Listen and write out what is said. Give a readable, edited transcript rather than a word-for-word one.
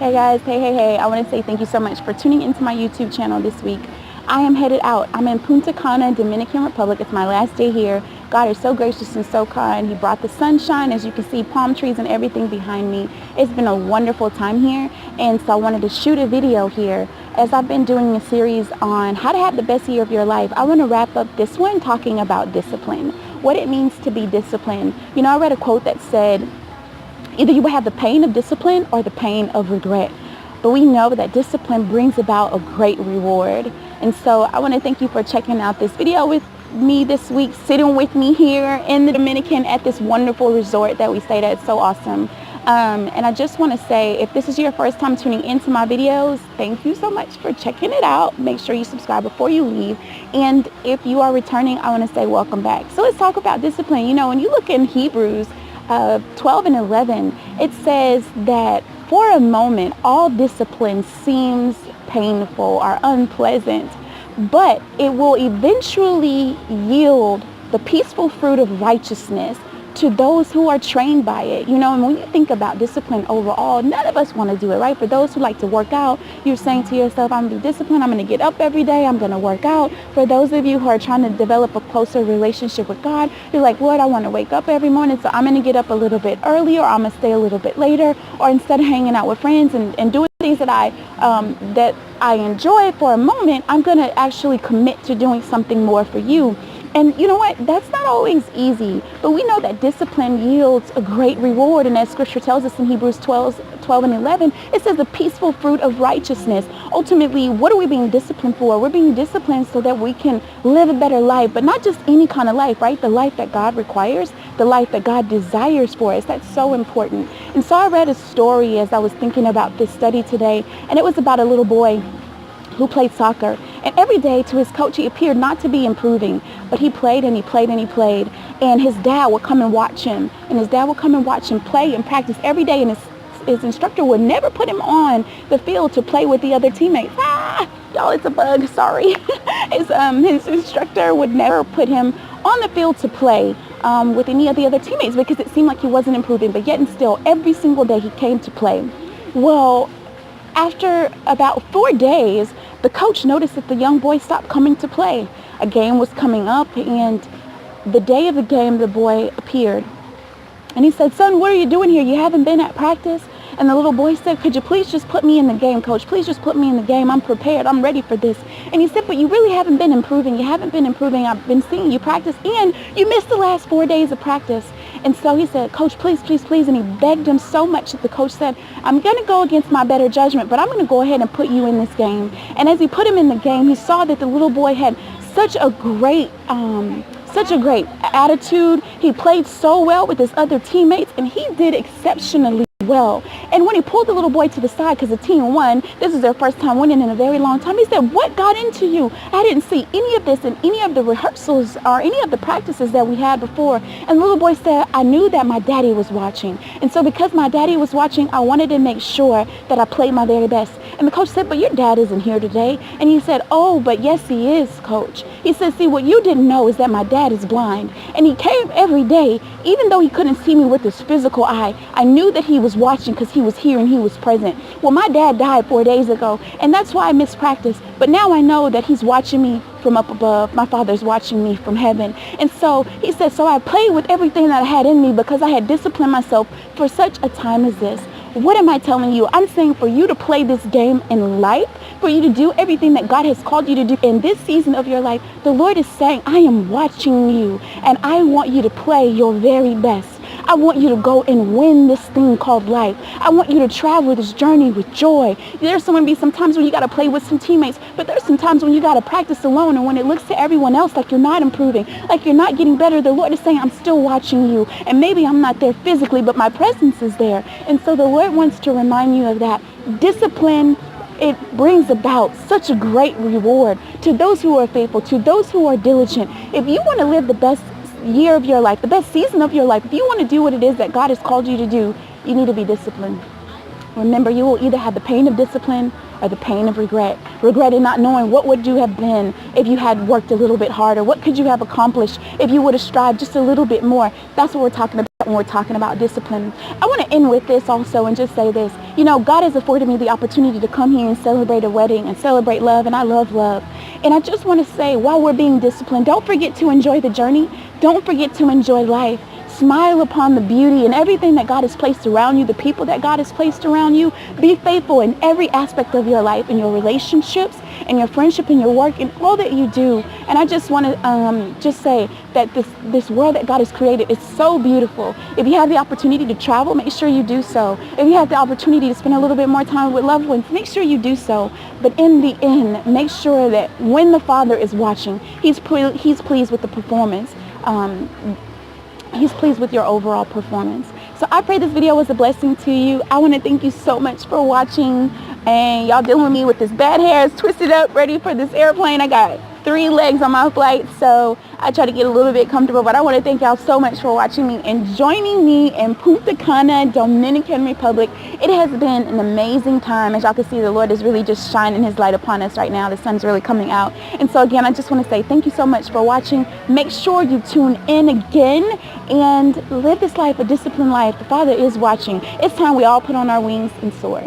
Hey guys, hey, I want to say thank you so much for tuning into my YouTube channel this week. I am headed out. I'm in Punta Cana, Dominican Republic. It's my last day here. God is so gracious and so kind. He brought the sunshine, as you can see, palm trees and everything behind me. It's been a wonderful time here, and so I wanted to shoot a video here. As I've been doing a series on how to have the best year of your life, I want to wrap up this one talking about discipline, what it means to be disciplined. You know, I read a quote that said, either you will have the pain of discipline or the pain of regret. But we know that discipline brings about a great reward. And so I want to thank you for checking out this video with me this week, sitting with me here in the Dominican at this wonderful resort that we stayed at. It's so awesome. And I just want to say, if this is your first time tuning into my videos, thank you so much for checking it out. Make sure you subscribe before you leave. And if you are returning, I want to say welcome back. So let's talk about discipline. You know, when you look in Hebrews 12 and 11, it says that for a moment, all discipline seems painful or unpleasant, but it will eventually yield the peaceful fruit of righteousness to those who are trained by it. You know, and when you think about discipline overall, none of us want to do it, right? For those who like to work out, you're saying to yourself, I'm going to be disciplined. I'm going to get up every day. I'm going to work out. For those of you who are trying to develop a closer relationship with God, you're like, Lord, I want to wake up every morning, so I'm going to get up a little bit earlier, or I'm going to stay a little bit later, or instead of hanging out with friends and doing things that I enjoy for a moment, I'm going to actually commit to doing something more for you. And you know what? That's not always easy, but we know that discipline yields a great reward. And as scripture tells us in Hebrews 12 and 11, it says the peaceful fruit of righteousness. Ultimately, what are we being disciplined for? We're being disciplined so that we can live a better life, but not just any kind of life, right? The life that God requires, the life that God desires for us. That's so important. And so I read a story as I was thinking about this study today, and it was about a little boy who played soccer. And every day to his coach, he appeared not to be improving, but he played and he played and he played. And his dad would come and watch him. And his dad would come and watch him play and practice every day. And his instructor would never put him on the field to play with the other teammates. Y'all, it's a bug, sorry. His instructor would never put him on the field to play with any of the other teammates because it seemed like he wasn't improving. But yet and still, every single day he came to play. Well, after about 4 days, the coach noticed that the young boy stopped coming to play. A game was coming up, and the day of the game, the boy appeared. And he said, son, what are you doing here? You haven't been at practice? And the little boy said, could you please just put me in the game, coach? Please just put me in the game. I'm prepared. I'm ready for this. And he said, but you really haven't been improving. You haven't been improving. I've been seeing you practice, and you missed the last 4 days of practice. And so he said, coach, please, please, please. And he begged him so much that the coach said, I'm going to go against my better judgment, but I'm going to go ahead and put you in this game. And as he put him in the game, he saw that the little boy had such a great attitude. He played so well with his other teammates, and he did exceptionally well. And when he pulled the little boy to the side, because the team won, this is their first time winning in a very long time, he said, what got into you? I didn't see any of this in any of the rehearsals or any of the practices that we had before. And the little boy said, I knew that my daddy was watching. And so because my daddy was watching, I wanted to make sure that I played my very best. And the coach said, but your dad isn't here today. And he said, oh, but yes, he is, coach. He said, see, what you didn't know is that my dad is blind. And he came every day, even though he couldn't see me with his physical eye. I knew that he was watching because he was here and he was present. Well, my dad died 4 days ago, and that's why I missed practice. But now I know that he's watching me from up above. My father's watching me from heaven. And so he said, so I played with everything that I had in me because I had disciplined myself for such a time as this. What am I telling you? I'm saying for you to play this game in life, for you to do everything that God has called you to do in this season of your life, the Lord is saying, I am watching you, and I want you to play your very best. I want you to go and win this thing called life. I want you to travel this journey with joy. There's going to be some times when you got to play with some teammates, but there's some times when you got to practice alone. And when it looks to everyone else like you're not improving, like you're not getting better, the Lord is saying, I'm still watching you. And maybe I'm not there physically, but my presence is there. And so the Lord wants to remind you of that. Discipline, it brings about such a great reward to those who are faithful, to those who are diligent. If you want to live the best year of your life, the best season of your life, if you want to do what it is that God has called you to do, you need to be disciplined. remember, you will either have the pain of discipline or the pain of regret. Regret in not knowing what would you have been if you had worked a little bit harder. What could you have accomplished if you would have strived just a little bit more? That's what we're talking about when we're talking about discipline. I want to end with this also and just say this. You know, God has afforded me the opportunity to come here and celebrate a wedding and celebrate love, and I love love. And I just want to say, while we're being disciplined, don't forget to enjoy the journey. Don't forget to enjoy life. Smile upon the beauty and everything that God has placed around you, the people that God has placed around you. Be faithful in every aspect of your life, in your relationships, in your friendship, in your work, in all that you do. And I just want to just say that this world that God has created is so beautiful. If you have the opportunity to travel, make sure you do so. If you have the opportunity to spend a little bit more time with loved ones, make sure you do so. But in the end, make sure that when the Father is watching, He's pleased with the performance. He's pleased with your overall performance. So I pray this video was a blessing to you. I want to thank you so much for watching. And y'all dealing with me with this bad hair. It's twisted up, ready for this airplane. I got 3 legs on my flight, so I try to get a little bit comfortable. But I want to thank y'all so much for watching me and joining me in Punta Cana, Dominican Republic. It has been an amazing time. As y'all can see, the Lord is really just shining His light upon us right now. The sun's really coming out. And so again, I just want to say thank you so much for watching. Make sure you tune in again and live this life, a disciplined life. The Father is watching. It's time we all put on our wings and soar.